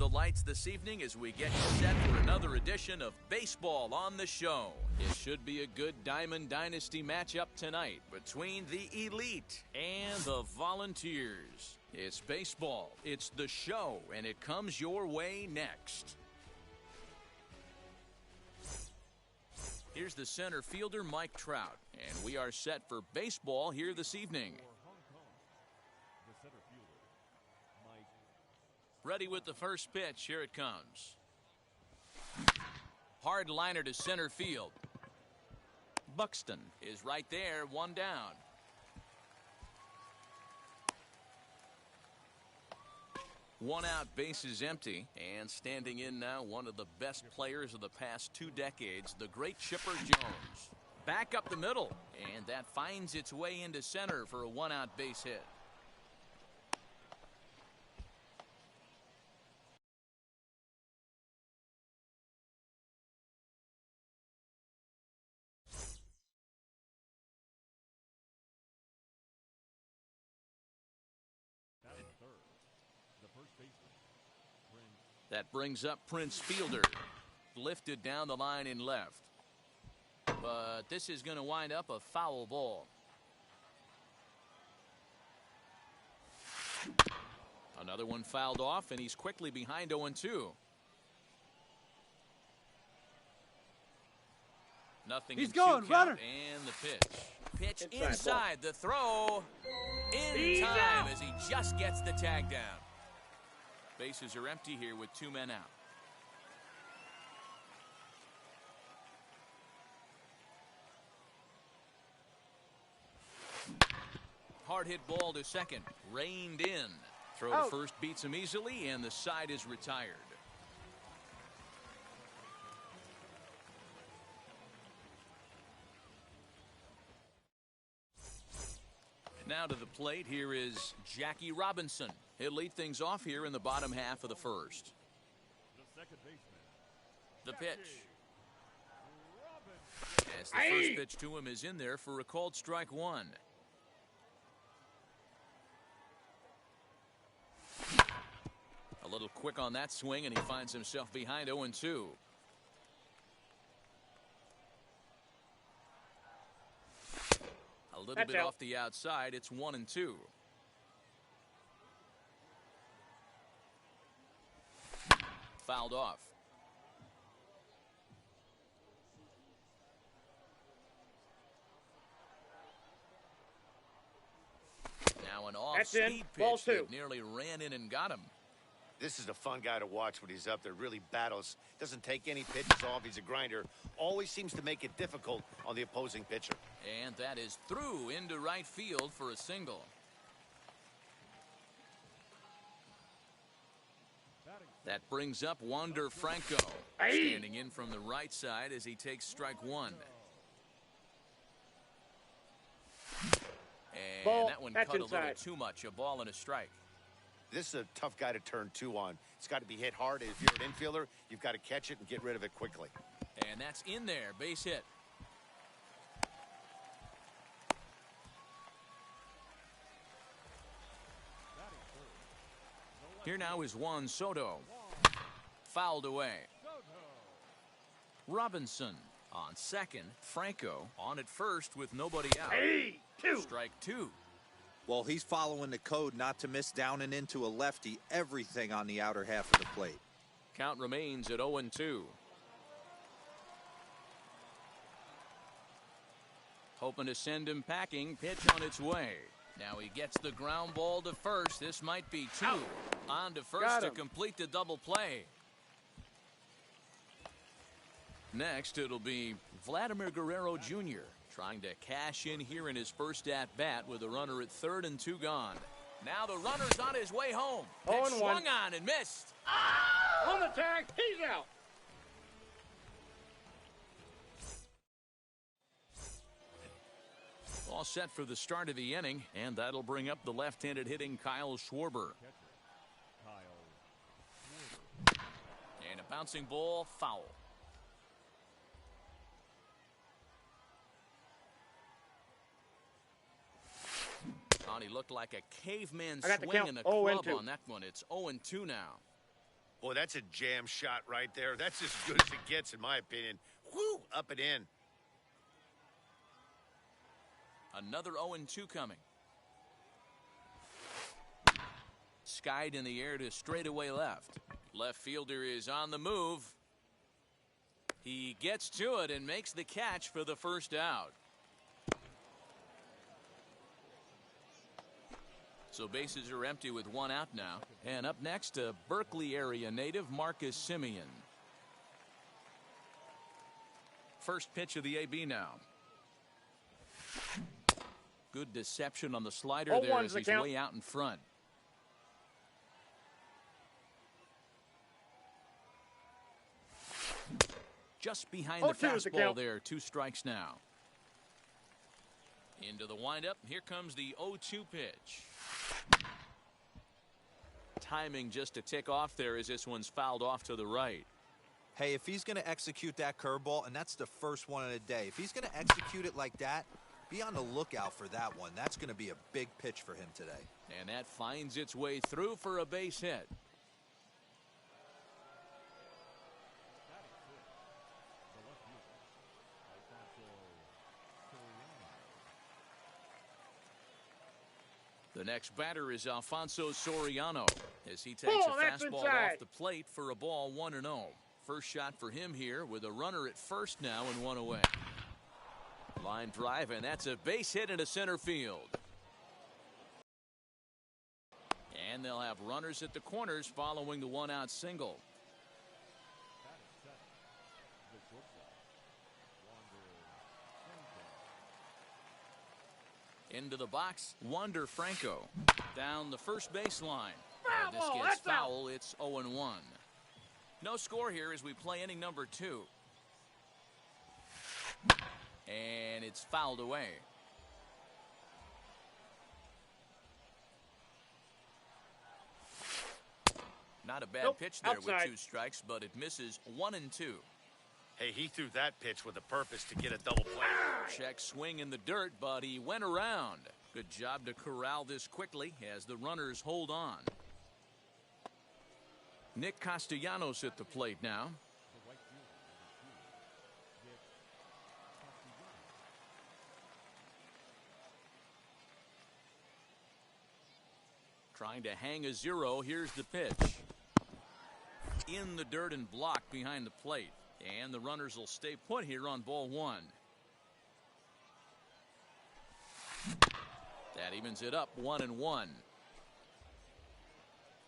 the lights this evening as we get you set for another edition of Baseball on the Show. It should be a good Diamond Dynasty matchup tonight between the Elite and the Volunteers. It's baseball, it's the show, and it comes your way next. Here's the center fielder, Mike Trout, and we are set for baseball here this evening. Ready with the first pitch. Here it comes. Hard liner to center field. Buxton is right there, one down. One out, base is empty, and standing in now, one of the best players of the past 2 decades, the great Chipper Jones. Back up the middle, and that finds its way into center for a one-out base hit. That brings up Prince Fielder, lifted down the line in left. But this is going to wind up a foul ball. Another one fouled off, and he's quickly behind 0-2. Nothing. He's going, runner. And the pitch. Inside the throw. In time as he just gets the tag down. Bases are empty here with 2 men out. Hard hit ball to second. Reined in. Throw to first beats him easily, and the side is retired. Now to the plate, here is Jackie Robinson. He'll lead things off here in the bottom half of the first. The pitch. As the first pitch to him is in there for a called strike one. A little quick on that swing, and he finds himself behind 0-2. A little bit off the outside. It's 1-2. Fouled off. Now an off-speed pitch that nearly ran in and got him. This is a fun guy to watch when he's up there. Really battles. Doesn't take any pitches off. He's a grinder. Always seems to make it difficult on the opposing pitcher. And that is through into right field for a single. That brings up Wander Franco. Standing in from the right side as he takes strike one. And that one cut a little too much. A ball and a strike. This is a tough guy to turn 2 on. It's got to be hit hard. If you're an infielder, you've got to catch it and get rid of it quickly. And that's in there. Base hit. Here now is Juan Soto. Fouled away. Robinson on second. Franco on at first with nobody out. Strike 2. Well, he's following the code not to miss down and into a lefty. Everything on the outer half of the plate. Count remains at 0-2. Hoping to send him packing. Pitch on its way. Now he gets the ground ball to first. This might be 2. On to first to complete the double play. Next, it'll be Vladimir Guerrero Jr. trying to cash in here in his first at-bat with a runner at third and 2 gone. Now the runner's on his way home. Pitch swung on and missed. On the tag, he's out. All set for the start of the inning, and that'll bring up the left-handed hitting Kyle Schwarber. And a bouncing ball, foul. He looked like a caveman swinging a club on that one. It's 0-2 now. Boy, that's a jam shot right there. That's as good as it gets, in my opinion. Whoo, up and in. Another 0-2 coming. Skied in the air to straightaway left. Left fielder is on the move. He gets to it and makes the catch for the first out. So bases are empty with one out now. And up next, a Berkeley area native, Marcus Simeon. First pitch of the AB now. Good deception on the slider there as he's way out in front. Just behind the fastball there. 2 strikes now. Into the windup. Here comes the 0-2 pitch. Timing just a tick off there as this one's fouled off to the right. Hey, if he's going to execute that curveball, and that's the first one of the day, if he's going to execute it like that, be on the lookout for that one. That's going to be a big pitch for him today. And that finds its way through for a base hit. The next batter is Alfonso Soriano as he takes a fastball off the plate for a ball 1-0. First shot for him here with a runner at first now and 1 away. Line drive, and that's a base hit into center field. And they'll have runners at the corners following the 1-out single. Into the box, Wander Franco. Down the first baseline. This gets foul. It's 0-1. No score here as we play inning number 2. And it's fouled away. Not a bad pitch there with 2 strikes, but it misses 1-2. Hey, he threw that pitch with a purpose to get a double play. Check swing in the dirt, but he went around. Good job to corral this quickly as the runners hold on. Nick Castellanos at the plate now. Trying to hang a 0. Here's the pitch. In the dirt and blocked behind the plate. And the runners will stay put here on ball 1. That evens it up 1-1.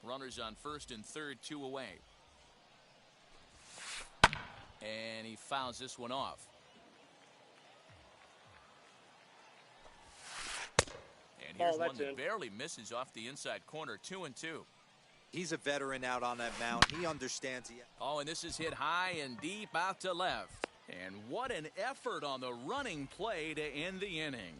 Runners on first and third, 2 away. And he fouls this one off. And here's one that barely misses off the inside corner. 2-2. He's a veteran out on that mound. He understands. Oh, and this is hit high and deep out to left. And what an effort on the running play to end the inning.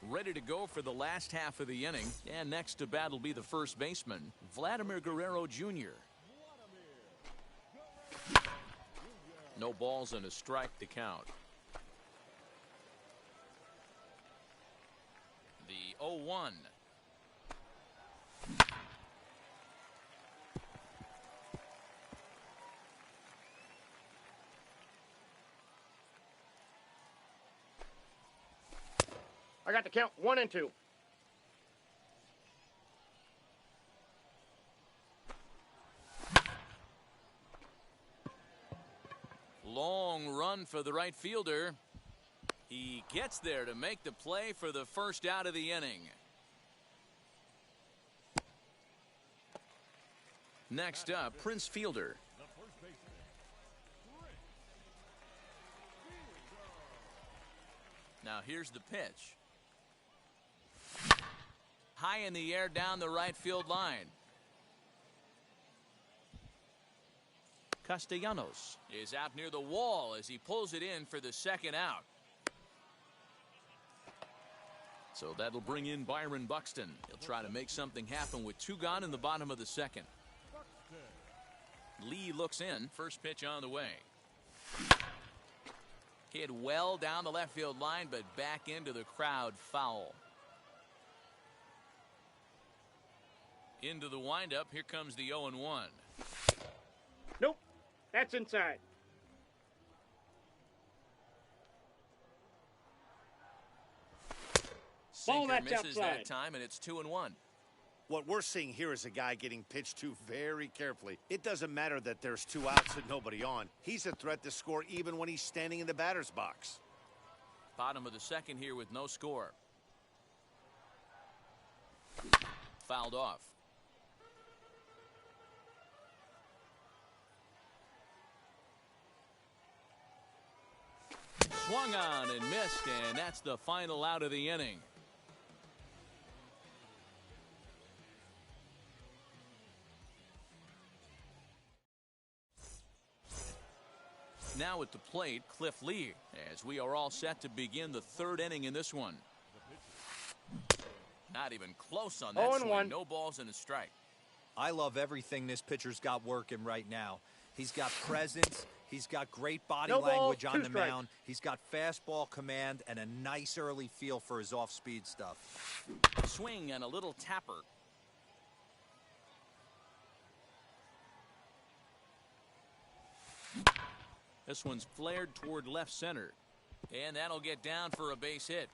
Ready to go for the last half of the inning. And next to bat will be the first baseman, Vladimir Guerrero Jr. No balls and a strike to count. The 0-1. I got the count 1-2. Long run for the right fielder. He gets there to make the play for the first out of the inning. Next up, Prince Fielder. Now here's the pitch. High in the air down the right field line. Castellanos is out near the wall as he pulls it in for the second out. So that'll bring in Byron Buxton. He'll try to make something happen with 2 gone in the bottom of the second. Lee looks in. First pitch on the way. Hit well down the left field line, but back into the crowd, foul. Into the windup, here comes the 0-1. Nope, that's inside. Ball, Sinker that's misses outside. that time, and it's 2-1. What we're seeing here is a guy getting pitched to very carefully. It doesn't matter that there's 2 outs and nobody on. He's a threat to score even when he's standing in the batter's box. Bottom of the second here with no score. Fouled off. Swung on and missed, and that's the final out of the inning. Now at the plate, Cliff Lee, as we are all set to begin the 3rd inning in this one. Not even close on that 0-1. swing. No balls and a strike. I love everything this pitcher's got working right now. He's got presence. He's got great body No balls, language on 2 the strikes. mound. He's got fastball command and a nice early feel for his off-speed stuff. Swing and a little tapper. This one's flared toward left center. And that'll get down for a base hit.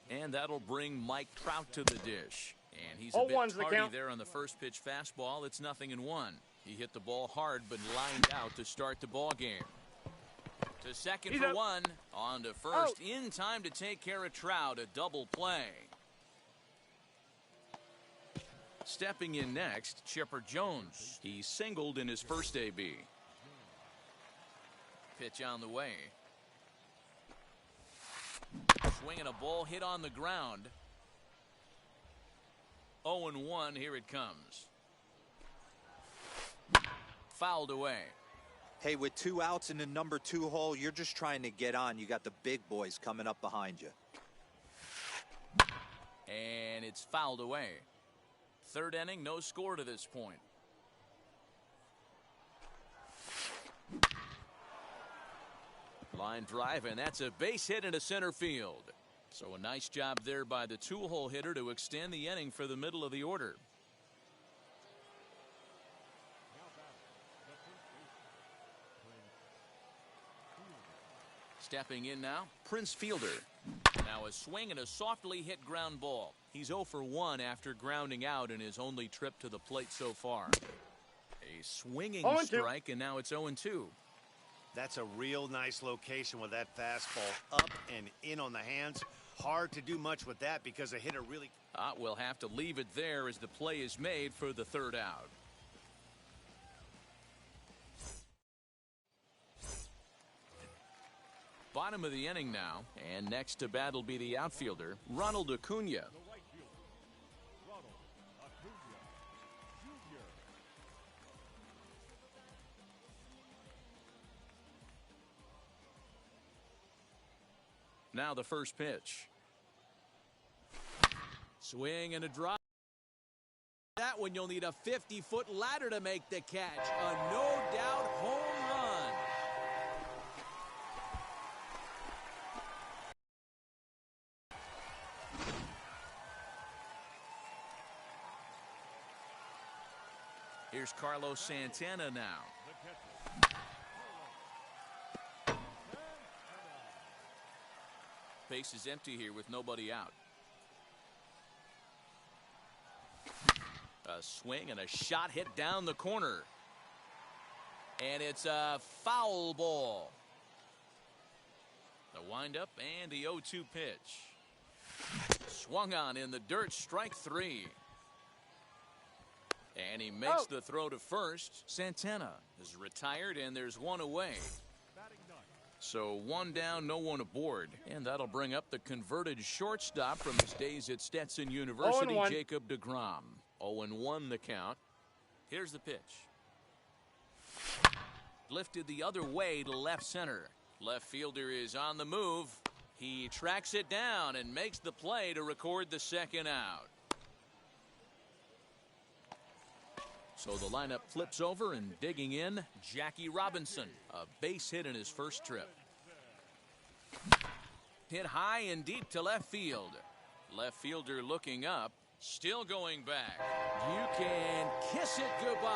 And that'll bring Mike Trout to the dish. And he's a bit 0-1's the tardy count. there on the first pitch fastball. It's 0-1. He hit the ball hard but lined out to start the ball game. To second He's for up. 1. On to first in time to take care of Trout. A double play. Stepping in next, Chipper Jones. He singled in his first AB. Pitch on the way. Swinging a ball hit on the ground. 0-1, here it comes. Fouled away. Hey, with 2 outs in the number 2 hole, you're just trying to get on. You got the big boys coming up behind you. And it's fouled away. 3rd inning, no score to this point. Line drive, and that's a base hit into center field. So a nice job there by the 2-hole hitter to extend the inning for the middle of the order. Stepping in now, Prince Fielder. Now a swing and a softly hit ground ball. He's 0 for 1 after grounding out in his only trip to the plate so far. A swinging 0-2. strike, and now it's 0-2. That's a real nice location with that fastball up and in on the hands. Hard to do much with that because a hitter really... We'll have to leave it there as the play is made for the 3rd out. Bottom of the inning now, and next to bat will be the outfielder, Ronald Acuna. Now the first pitch. Swing and a drop. That one you'll need a 50-foot ladder to make the catch. A no-doubt home run. Here's Carlos Santana now. Base is empty here with nobody out. A swing and a shot hit down the corner. And it's a foul ball. The windup and the 0-2 pitch. Swung on in the dirt, strike 3. And he makes the throw to first. Santana is retired, and there's one away. So 1 down, no one aboard. And that'll bring up the converted shortstop from his days at Stetson University, 0-1. Jacob deGrom. 0-1 the count. Here's the pitch. Lifted the other way to left center. Left fielder is on the move. He tracks it down and makes the play to record the 2nd out. So the lineup flips over, and digging in, Jackie Robinson. A base hit in his first trip. Hit high and deep to left field. Left fielder looking up, still going back. You can kiss it goodbye.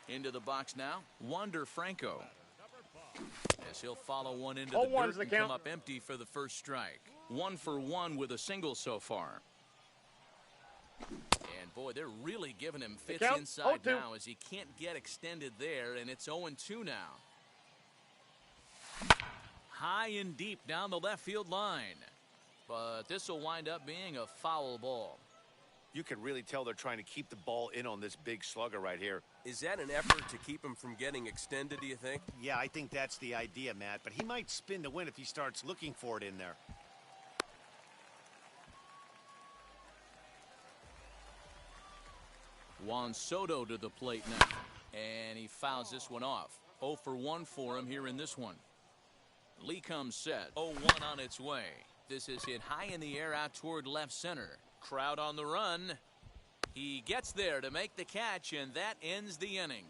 Into the box now, Wander Franco. As he'll follow one into the dirt and come up empty for the first strike. 1 for 1 with a single so far. And boy, they're really giving him fits inside now as he can't get extended there, and it's 0-2 now. High and deep down the left field line. But this will wind up being a foul ball. You can really tell they're trying to keep the ball in on this big slugger right here. Is that an effort to keep him from getting extended, do you think? Yeah, I think that's the idea, Matt. But he might spin to win if he starts looking for it in there. Juan Soto to the plate now. And he fouls this one off. 0 for 1 for him here in this one. Lee comes set. 0-1 on its way. This is hit high in the air out toward left center. Crowd on the run. He gets there to make the catch, and that ends the inning.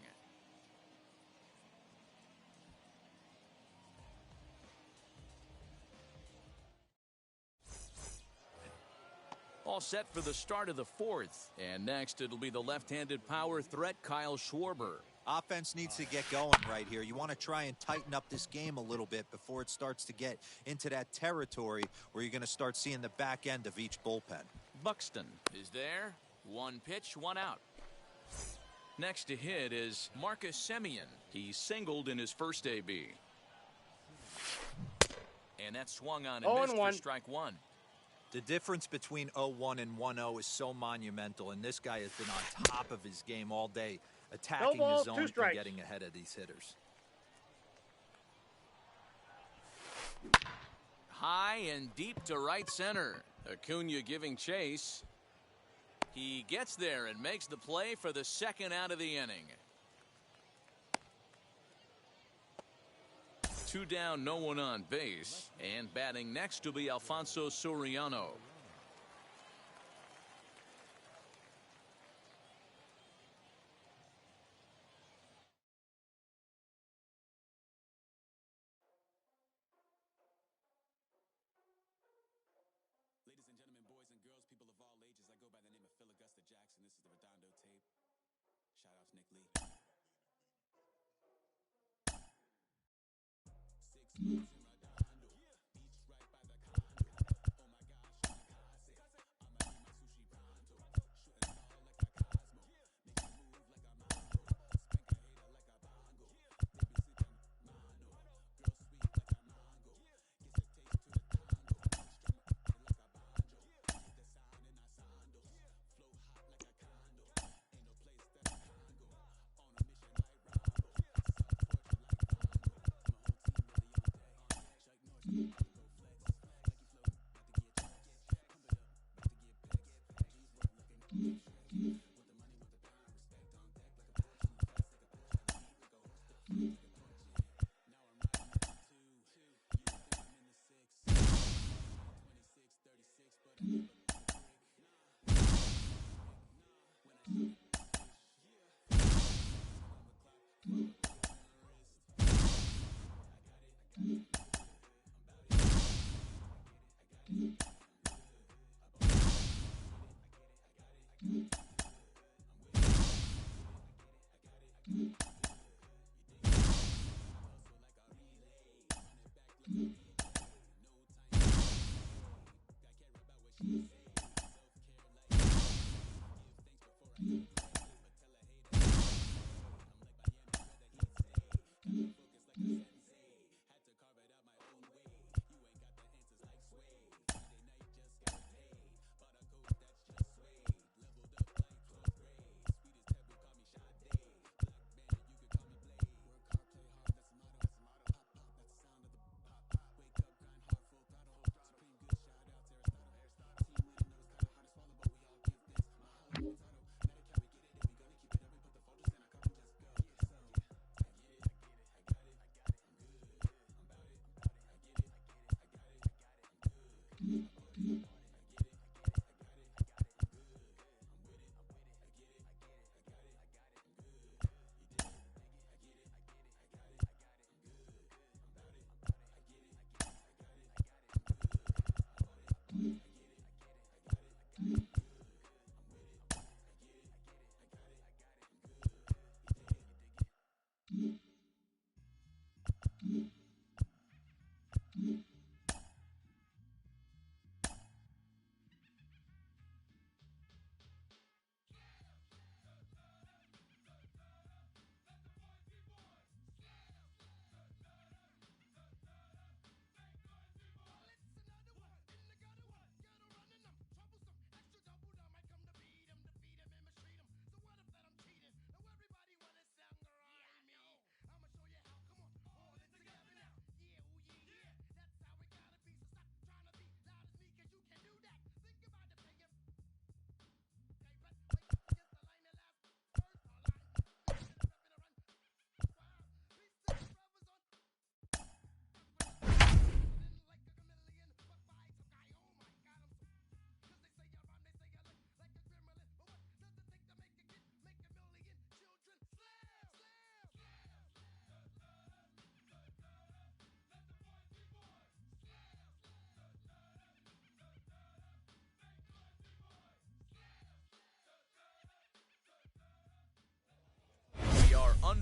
All set for the start of the fourth. And next, it'll be the left-handed power threat, Kyle Schwarber. Offense needs to get going right here. You want to try and tighten up this game a little bit before it starts to get into that territory where you're going to start seeing the back end of each bullpen. Buxton is there. 1 pitch, 1 out. Next to hit is Marcus Semien. He singled in his first AB. And that swung on and missed for strike 1. The difference between 0-1 and 1-0 is so monumental, and this guy has been on top of his game all day, attacking the zone and getting ahead of these hitters. High and deep to right center. Acuna giving chase. He gets there and makes the play for the second out of the inning. 2 down, no one on base. And batting next will be Alfonso Soriano. Ladies and gentlemen, boys and girls, people of all ages, I go by the name of Phil Augusta Jackson. This is the Redondo tape. Shout out to Nick Lee. 6 months in Redondo, beach right by the condo. Oh my gosh, kamikaze. I'ma eat my sushi pronto. Shooting star like a Cosmo. Make it move like a mambo. Spank a hater like a bongo. Baby sitting mano. Girl sweet like a mango. Gives a taste to the tango. Strum it like a banjo. Hit the sound in a sando. Flow hot like a condo. Ain't no place that I can't go. On a mission like Rambo. South Porch like Fando. My whole team really on day.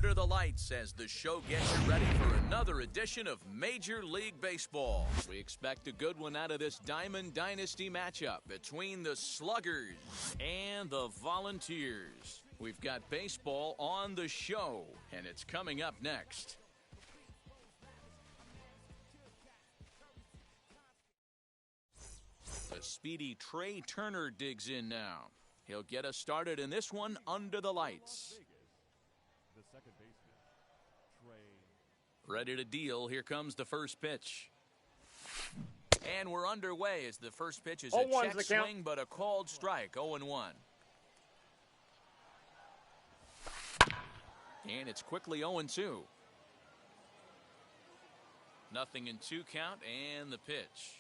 under the lights as the show gets you ready for another edition of Major League Baseball. We expect a good one out of this Diamond Dynasty matchup between the Sluggers and the Volunteers. We've got baseball on the show, and it's coming up next. The speedy Trey Turner digs in now. He'll get us started in this one under the lights. The second baseman, Trey. Ready to deal. Here comes the first pitch. And we're underway as the first pitch is a 0-1's check the count. swing, but a called strike, 0-1. And it's quickly 0-2. Nothing in 2 count, and the pitch.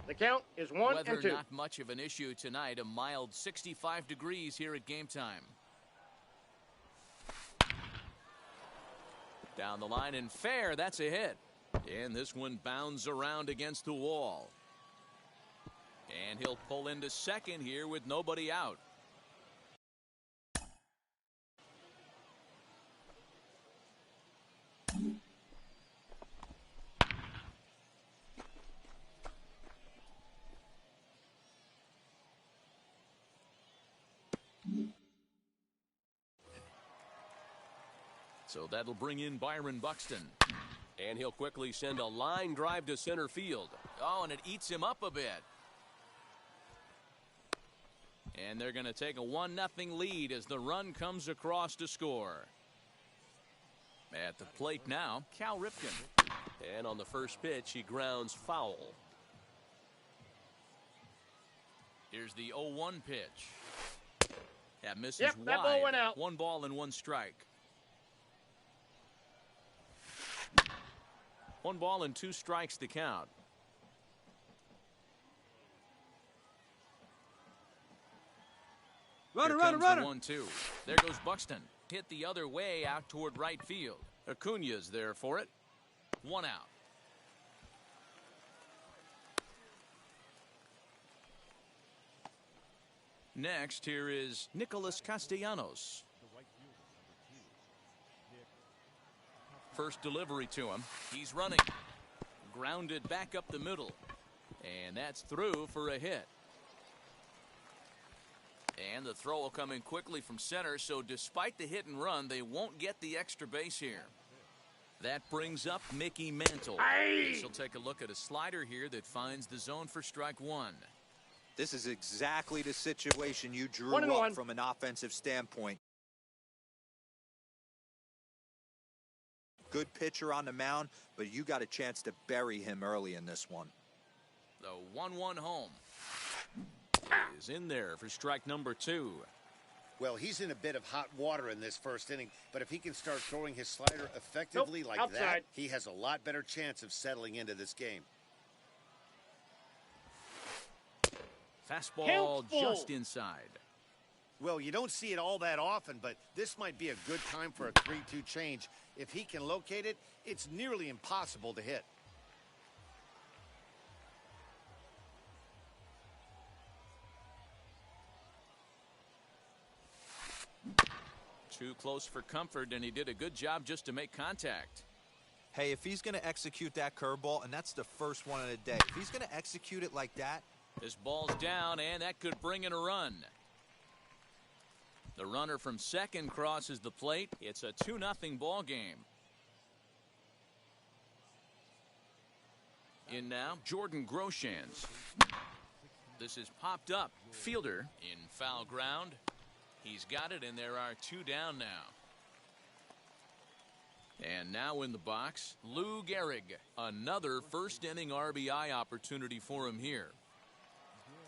The count is 1-2. Weather not much of an issue tonight. A mild 65 degrees here at game time. Down the line and fair. That's a hit. And this one bounds around against the wall. And he'll pull into second here with nobody out. So that'll bring in Byron Buxton. And he'll quickly send a line drive to center field. Oh, and it eats him up a bit. And they're going to take a 1-0 lead as the run comes across to score. At the plate now, Cal Ripken. And on the first pitch, he grounds foul. Here's the 0-1 pitch. That misses Yep, wide. that ball went out. 1 ball and 1 strike. 1 ball and 2 strikes to count. Runner, Here runner, comes runner. the 1-2. There goes Buxton. Hit the other way out toward right field. Acuna's there for it. 1 out. Next, here is Nicholas Castellanos. First delivery to him. He's running. Grounded back up the middle. And that's through for a hit. And the throw will come in quickly from center, so despite the hit and run, they won't get the extra base here. That brings up Mickey Mantle. She'll take a look at a slider here that finds the zone for strike 1. This is exactly the situation you drew 1-1. up from an offensive standpoint. Good pitcher on the mound, but you got a chance to bury him early in this one. The 1-1 home is in there for strike number 2. Well, he's in a bit of hot water in this first inning, but if he can start throwing his slider effectively like that, outside. he has a lot better chance of settling into this game. Fastball Count full. just inside. Well, you don't see it all that often, but this might be a good time for a 3-2 change. If he can locate it, it's nearly impossible to hit. Too close for comfort, and he did a good job just to make contact. Hey, if he's going to execute that curveball, and that's the first one of the day, if he's going to execute it like that. This ball's down, and that could bring in a run. The runner from second crosses the plate. It's a 2-0 ball game. In now, Jordan Groshans. This is popped up. Fielder in foul ground. He's got it, and there are 2 down now. And now in the box, Lou Gehrig. Another first-inning RBI opportunity for him here.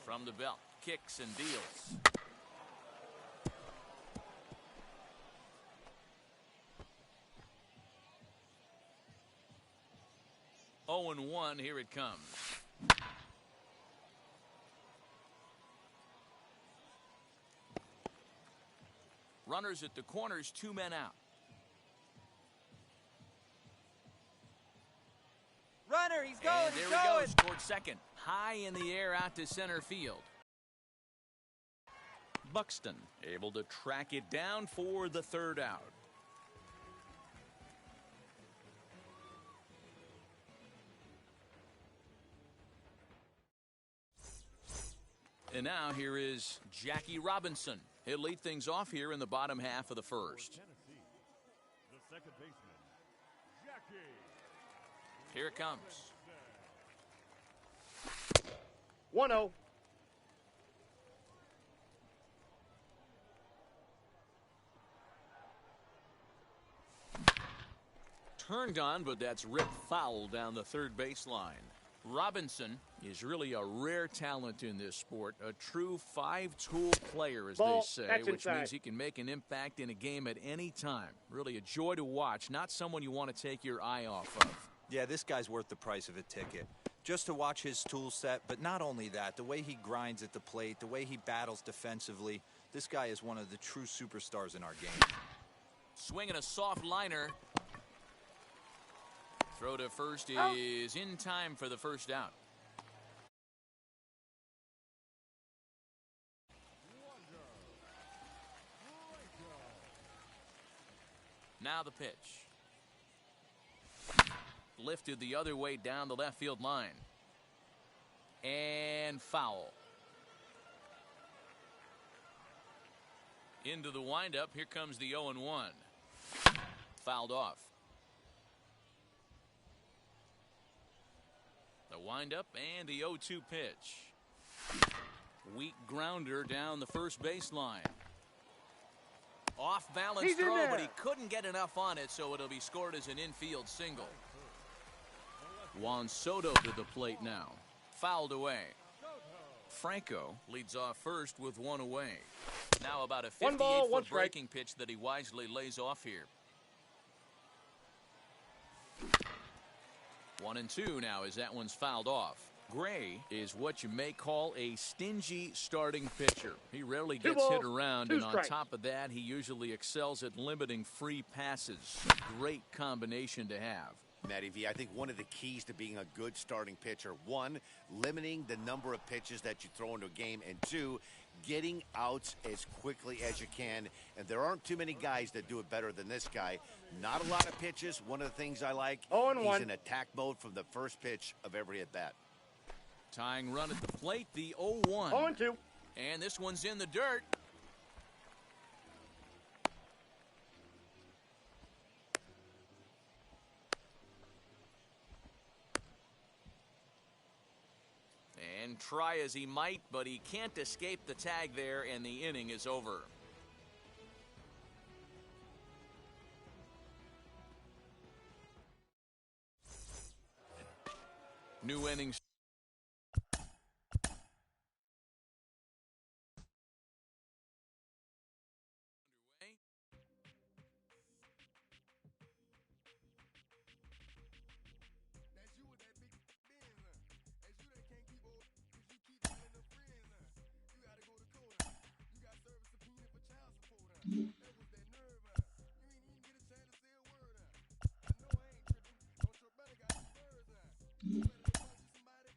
From the belt, kicks and deals. Oh, and 1, here it comes. Runners at the corners, 2 men out. Runner, he's going, And there he's he going. goes towards second. High in the air out to center field. Buxton able to track it down for the third out. And now here is Jackie Robinson. He'll lead things off here in the bottom half of the first. Tennessee, the second baseman, Jackie. Here it comes. 1-0. Turned on, but that's ripped foul down the third baseline. Robinson is really a rare talent in this sport, a true five-tool player, as Ball, they say, that's which inside. means he can make an impact in a game at any time. Really a joy to watch, not someone you want to take your eye off of. Yeah, this guy's worth the price of a ticket. Just to watch his tool set, but not only that, the way he grinds at the plate, the way he battles defensively, this guy is one of the true superstars in our game. Swinging a soft liner. Throw to first is in time for the first out. Now the pitch. Lifted the other way down the left field line. And foul. Into the windup. Here comes the 0-1. Fouled off. The windup and the 0-2 pitch. Weak grounder down the first baseline. Off balance He's in throw, there. but he couldn't get enough on it, so it'll be scored as an infield single. Juan Soto to the plate now. Fouled away. Franco leads off first with one away. Now about a 1 ball, 1 58-foot strike. breaking pitch that he wisely lays off here. 1-2 now as that one's fouled off. Gray is what you may call a stingy starting pitcher. He rarely Two gets hit balls, around, 2 and on strikes. top of that, he usually excels at limiting free passes. A great combination to have. Matty V, I think one of the keys to being a good starting pitcher, one, limiting the number of pitches that you throw into a game, and two, getting outs as quickly as you can. And there aren't too many guys that do it better than this guy. Not a lot of pitches. One of the things I like, 0-1. he's in attack mode from the first pitch of every at-bat. Tying run at the plate, the 0-1. 0-2. And this one's in the dirt. And try as he might, but he can't escape the tag there, and the inning is over. New innings. That's you with that big Benz, That's you that can't keep old, cause you keep calling them friends, You gotta go to court, You got service subpoena for child support, That was that nerve, You ain't even get a chance to say a word, I know I ain't tripping. Don't your brother got some words, You better go punch somebody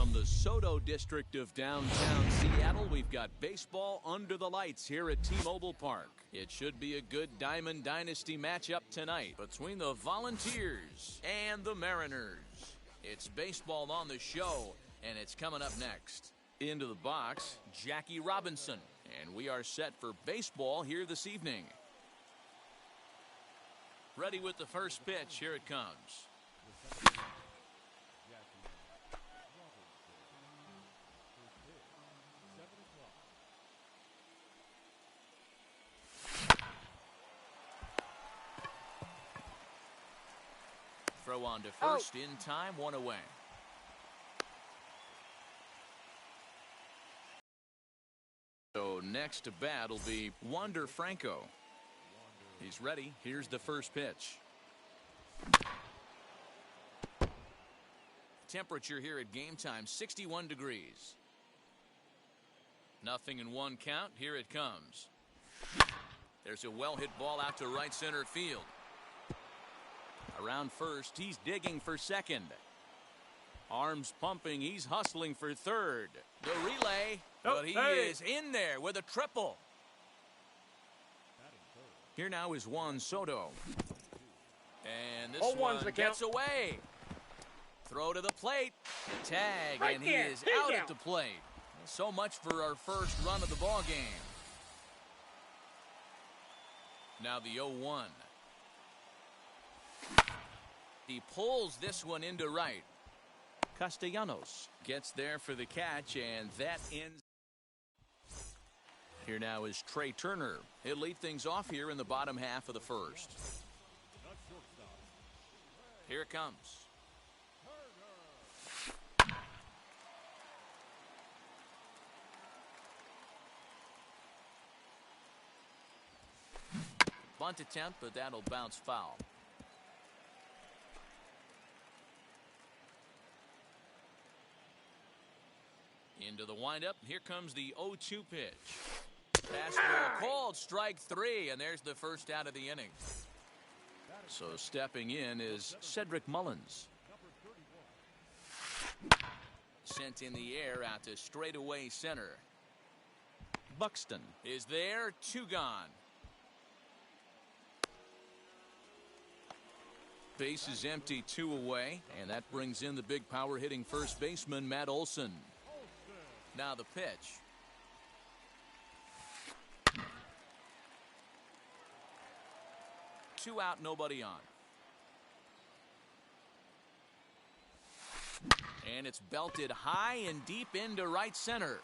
From the Soto district of downtown Seattle, we've got baseball under the lights here at T-Mobile Park. It should be a good Diamond Dynasty matchup tonight between the Volunteers and the Mariners. It's baseball on the show, and it's coming up next. Into the box, Jackie Robinson. And we are set for baseball here this evening. Ready with the first pitch. Here it comes. Throw on to first in time, one away. So next to bat will be Wander Franco. He's ready. Here's the first pitch. Temperature here at game time, 61 degrees. Nothing in one count. Here it comes. There's a well-hit ball out to right center field. Around first, he's digging for second. Arms pumping, he's hustling for third. The relay, but he is in there with a triple. Here now is Juan Soto. And this one gets away. Throw to the plate. The tag, and he is out at the plate. So much for our first run of the ball game. Now the 0-1. He pulls this one into right. Castellanos gets there for the catch, and that ends. Here now is Trey Turner. He'll lead things off here in the bottom half of the first. Here it comes. Bunt attempt, but that'll bounce foul. Into the windup. Here comes the 0-2 pitch. Fastball called, strike three, and there's the first out of the inning. So stepping in is Cedric Mullins. Sent in the air out to straightaway center. Buxton is there, two gone. Base is empty, two away, and that brings in the big power hitting first baseman Matt Olson. Now the pitch. Two out, nobody on. And it's belted high and deep into right center.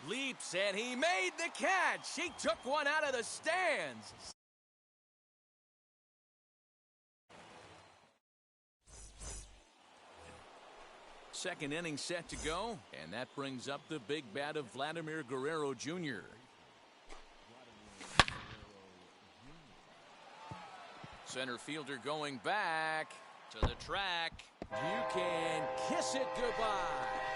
Leaps, and he made the catch. He took one out of the stands. Second inning set to go, and that brings up the big bat of Vladimir Guerrero Jr. Center fielder going back to the track. You can kiss it goodbye.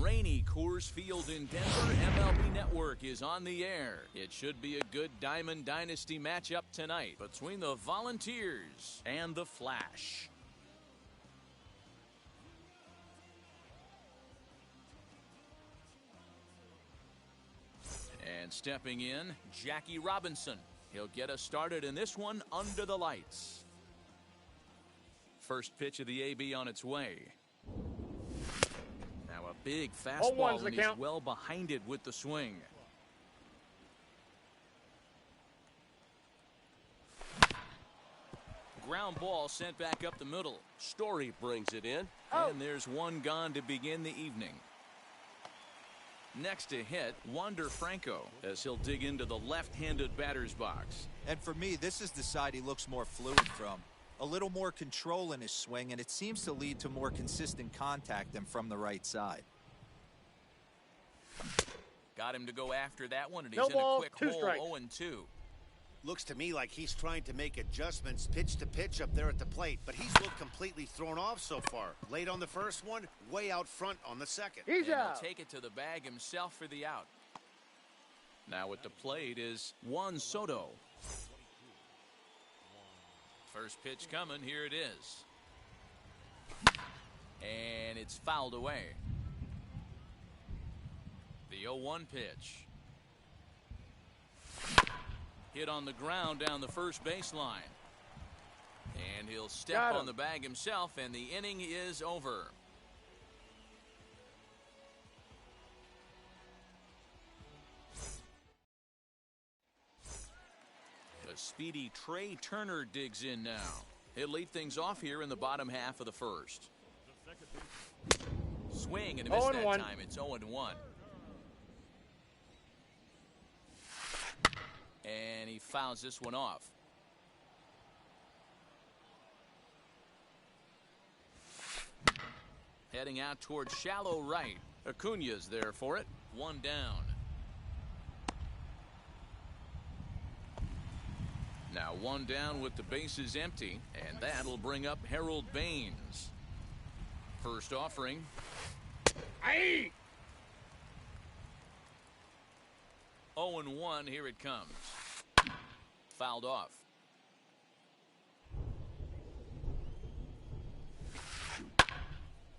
rainy Coors Field in Denver, MLB Network is on the air. It should be a good Diamond Dynasty matchup tonight between the Volunteers and the Flash. And stepping in, Jackie Robinson. He'll get us started in this one under the lights. First pitch of the AB on its way. Now a big fastball, and he's well behind it with the swing. Ground ball sent back up the middle. Story brings it in. And there's one gone to begin the evening. Next to hit, Wander Franco, as he'll dig into the left-handed batter's box. And for me, this is the side he looks more fluid from. A little more control in his swing, and it seems to lead to more consistent contact than from the right side. Got him to go after that one, and he's No in ball, a quick two hole, strikes. 0-2. Looks to me like he's trying to make adjustments pitch to pitch up there at the plate, but he's looked completely thrown off so far. Late on the first one, way out front on the second. He's And out. he'll take it to the bag himself for the out. Now at the plate is Juan Soto. First pitch coming, here it is. And it's fouled away. The 0-1 pitch. Hit on the ground down the first baseline. And he'll step on the bag himself, and the inning is over. The speedy Trey Turner digs in now. He'll lead things off here in the bottom half of the first. Swing and a miss that time. It's 0-1. And he fouls this one off. Heading out towards shallow right. Acuna's there for it. One down. Now one down with the bases empty, and that'll bring up Harold Baines. First offering. Aye. 0-1, here it comes. Fouled off.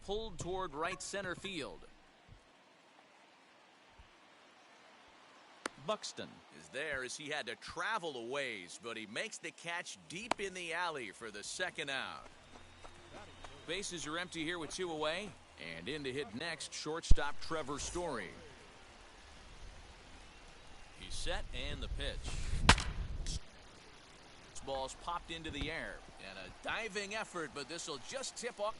Pulled toward right center field. Buxton is there as he had to travel a ways, but he makes the catch deep in the alley for the second out. Bases are empty here with two away, and in to hit next, shortstop Trevor Story. He's set, and the pitch. This ball's popped into the air, and a diving effort, but this will just tip off.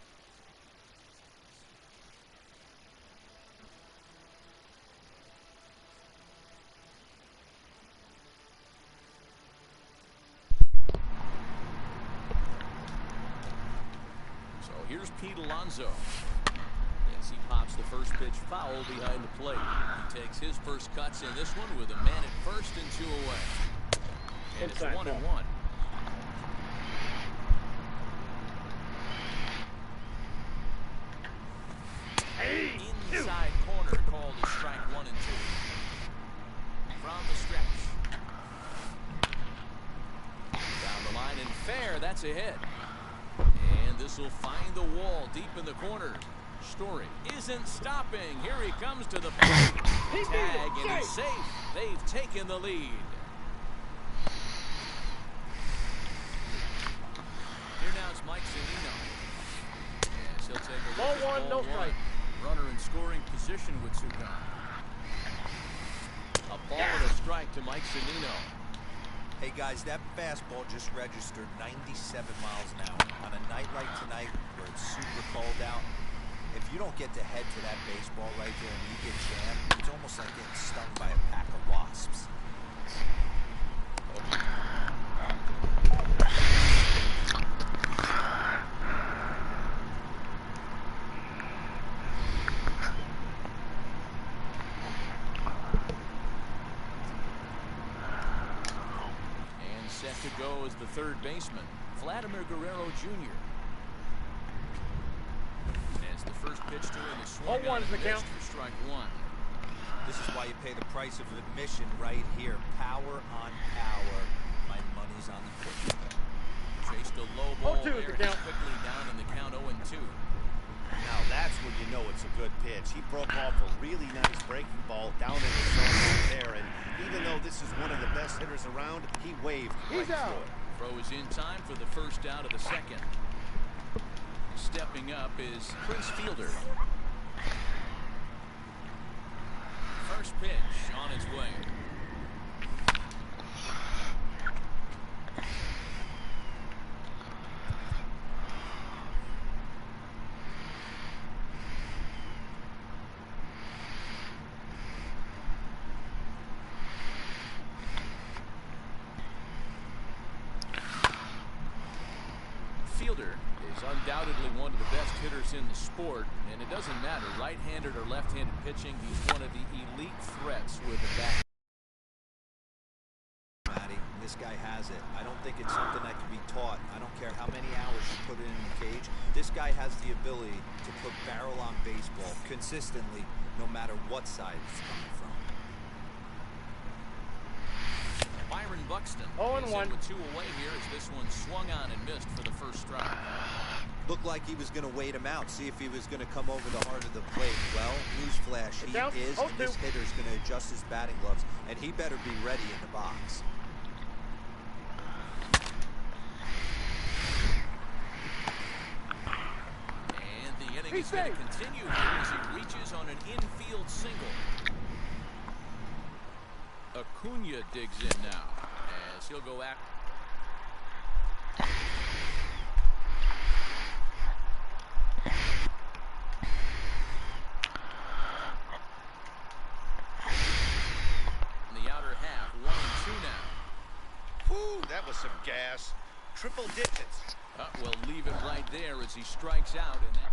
So here's Pete Alonso. Yes, he pops the first pitch foul behind the plate. He takes his first cuts in this one with a man at first and two away. And it's 1-1. Inside corner called a strike 1 and 2. From the stretch. Down the line and fair. That's a hit. And this will find the wall deep in the corner. Story isn't stopping. Here he comes to the plate. Tag, and he's safe. They've taken the lead. Here now it's Mike Zunino. Yes, he'll take a look at Ball one, no strike. Runner in scoring position with Sukan. A ball and a strike to Mike Zunino. Hey guys, that fastball just registered 97 miles an hour. On a night like tonight where it's super cold out, if you don't get to head to that baseball right there and you get jammed, it's almost like getting stung by a pack of wasps. And set to go is the third baseman, Vladimir Guerrero Jr. As the first pitch to him. The swung 0-1 on is the and count. missed for strike one. This is why you pay the price of admission right here. Power on power. My money's on the pitch. Chased a low ball 0-2 is the there. count. Quickly down in the count 0-2. Now that's when you know it's a good pitch. He broke off a really nice breaking ball down in the zone right there, and even though this is one of the best hitters around, he waved right He's out. through it. Throw is in time for the first out of the second. Stepping up is Prince Fielder. First pitch on its way. Fielder is undoubtedly one of the best hitters in the sport, and it doesn't matter right-handed or left-handed pitching. He's one of the elite threats with a bat. Matty, this guy has it. I don't think it's something that can be taught. I don't care how many hours you put in the cage. This guy has the ability to put barrel on baseball consistently, no matter what side it's coming from. Byron Buxton 0-1. is in with two away here as this one swung on and missed for the first strike. Looked like he was going to wait him out, see if he was going to come over the heart of the plate. Well, newsflash, he Down. is, and this hitter's going to adjust his batting gloves, and he better be ready in the box. And the inning is going to continue here as he reaches on an infield single. Acuna digs in now as he'll go after. In the outer half, 1-2 now. Whew, that was some gas. Triple digits. We'll leave it right there as he strikes out, and that